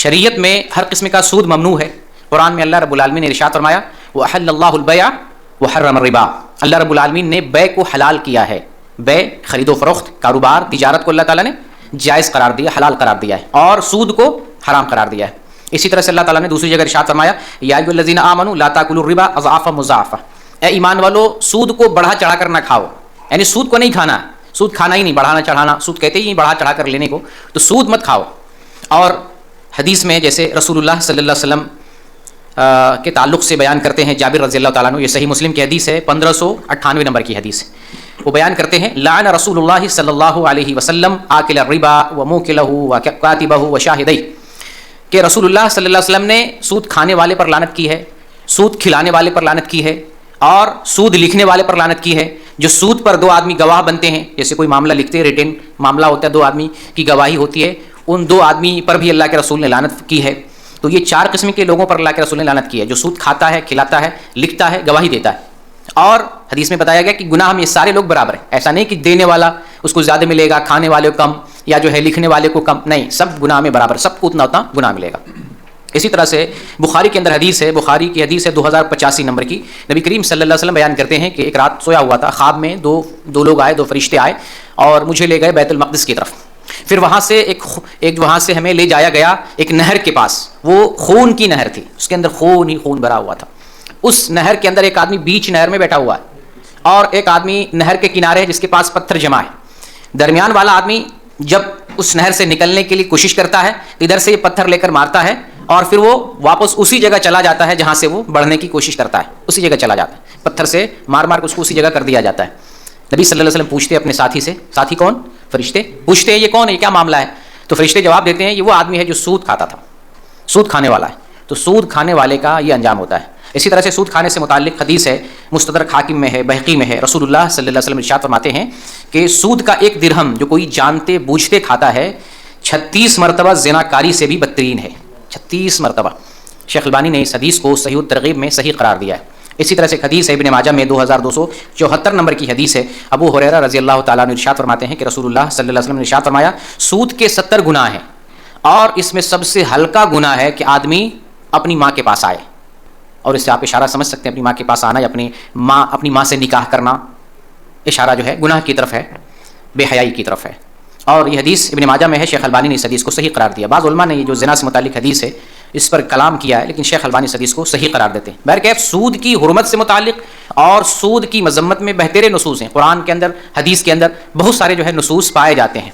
شریعت میں ہر قسم کا سود ممنوع ہے. قرآن میں اللہ رب العالمین نے ارشاد فرمایا وَأَحَلَّ اللَّهُ الْبَيْعَ وَحَرَّمَ الرِّبَا. اللہ رب العالمین نے بے کو حلال کیا ہے. بے خرید و فروخت، کاروبار، تجارت کو اللہ تعالیٰ نے جائز قرار دیا، حلال قرار دیا ہے، اور سود کو حرام قرار دیا ہے. اسی طرح سے اللہ تعالیٰ نے دوسری جگہ ارشاد فرمایا یا ایھا الذین آمنوا لا تاکلوا الربا اضعافا مضاعفا. اے ایمان والو سود کو بڑھا چڑھا کر نہ کھاؤ، یعنی سود کو نہیں کھانا، سود کھانا ہی نہیں، بڑھانا چڑھانا، سود کہتے ہی نہیں بڑھا چڑھا کر لینے کو، تو سود مت کھاؤ. اور حدیث میں جیسے رسول اللہ صلی اللہ علیہ وسلم کے تعلق سے بیان کرتے ہیں جابر رضی اللہ تعالیٰ عنہ، یہ صحیح مسلم کی حدیث ہے، 1598 نمبر کی حدیث ہے. وہ بیان کرتے ہیں لعن رسول اللہ صلی اللہ علیہ وسلم آکل الربا وموکلہ وکاتبہ وشاہدیہ، کہ رسول اللہ صلی اللہ علیہ وسلم نے سود کھانے والے پر لعنت کی ہے، سود کھلانے والے پر لعنت کی ہے، اور سود لکھنے والے پر لعنت کی ہے. جو سود پر دو آدمی گواہ بنتے ہیں، جیسے کوئی معاملہ لکھتے ہیں، ریٹن معاملہ ہوتا ہے، دو آدمی کی گواہی ہوتی ہے، ان دو آدمی پر بھی اللہ کے رسول نے لعنت کی ہے. تو یہ 4 قسم کے لوگوں پر اللہ کے رسول نے لعنت کی ہے، جو سود کھاتا ہے، کھلاتا ہے، لکھتا ہے، گواہی دیتا ہے. اور حدیث میں بتایا گیا کہ گناہ میں سارے لوگ برابر ہیں. ایسا نہیں کہ دینے والا اس کو زیادہ ملے گا، کھانے والے کو کم، یا جو ہے لکھنے والے کو کم، نہیں، سب گناہ میں برابر، سب کو اتنا گناہ ملے گا. اسی طرح سے بخاری کے اندر حدیث ہے، بخاری کی حدیث ہے 2085 نمبر کی. نبی کریم صلی اللہ علیہ وسلم بیان کرتے ہیں کہ ایک رات سویا ہوا تھا، خواب میں دو لوگ آئے، 2 فرشتے آئے اور مجھے لے گئے بیت المقدس کی طرف. پھر وہاں سے وہاں سے ہمیں لے جایا گیا ایک نہر کے پاس. وہ خون کی نہر تھی، اس کے اندر خون ہی خون بھرا ہوا تھا. اس نہر کے اندر ایک آدمی بیچ نہر میں بیٹھا ہوا ہے، اور ایک آدمی نہر کے کنارے ہے جس کے پاس پتھر جمع ہے. درمیان والا آدمی جب اس نہر سے نکلنے کے لیے کوشش کرتا ہے، ادھر سے یہ پتھر لے کر مارتا ہے، اور پھر وہ واپس اسی جگہ چلا جاتا ہے جہاں سے وہ بڑھنے کی کوشش کرتا ہے. اسی جگہ چلا جاتا ہے، پتھر سے مار مار کے اس کو اسی جگہ کر دیا جاتا ہے. نبی صلی اللہ علیہ وسلم پوچھتے اپنے ساتھی سے، ساتھی کون؟ فرشتے پوچھتے ہیں یہ کون ہے، یہ کیا معاملہ ہے؟ تو فرشتے جواب دیتے ہیں یہ وہ آدمی ہے جو سود کھاتا تھا، سود کھانے والا ہے. تو سود کھانے والے کا یہ انجام ہوتا ہے. اسی طرح سے سود کھانے سے متعلق حدیث ہے، مستدرک حاکم میں ہے، بہقی میں ہے. رسول اللہ صلی اللہ علیہ وسلم ارشاد فرماتے ہیں کہ سود کا 1 درہم جو کوئی جانتے بوجھتے کھاتا ہے 36 مرتبہ زنا کاری سے بھی بدترین ہے. 36 مرتبہ. شیخ البانی نے اس حدیث کو صحیح الترغیب میں صحیح قرار دیا ہے. اسی طرح سے ایک حدیث ہے ابن ماجہ میں 2274 نمبر کی حدیث ہے. ابو ہریرہ رضی اللہ تعالیٰ عنہ ارشاد فرماتے ہیں کہ رسول اللہ صلی اللہ علیہ وسلم نے ارشاد فرمایا سود کے 70 گناہ ہیں، اور اس میں سب سے ہلکا گناہ ہے کہ آدمی اپنی ماں کے پاس آئے. اور اس سے آپ اشارہ سمجھ سکتے ہیں، اپنی ماں کے پاس آنا یا اپنی ماں سے نکاح کرنا، اشارہ جو ہے گناہ کی طرف ہے، بے حیائی کی طرف ہے. اور یہ حدیث ابن ماجہ میں ہے. شیخ البانی نے اس حدیث کو صحیح قرار دیا. بعض علماء نے یہ جو زنا سے متعلق حدیث ہے اس پر کلام کیا ہے، لیکن شیخ البانی اس حدیث کو صحیح قرار دیتے ہیں. بہرکیف سود کی حرمت سے متعلق اور سود کی مذمت میں بہترین نصوص ہیں. قرآن کے اندر، حدیث کے اندر بہت سارے جو ہے نصوص پائے جاتے ہیں.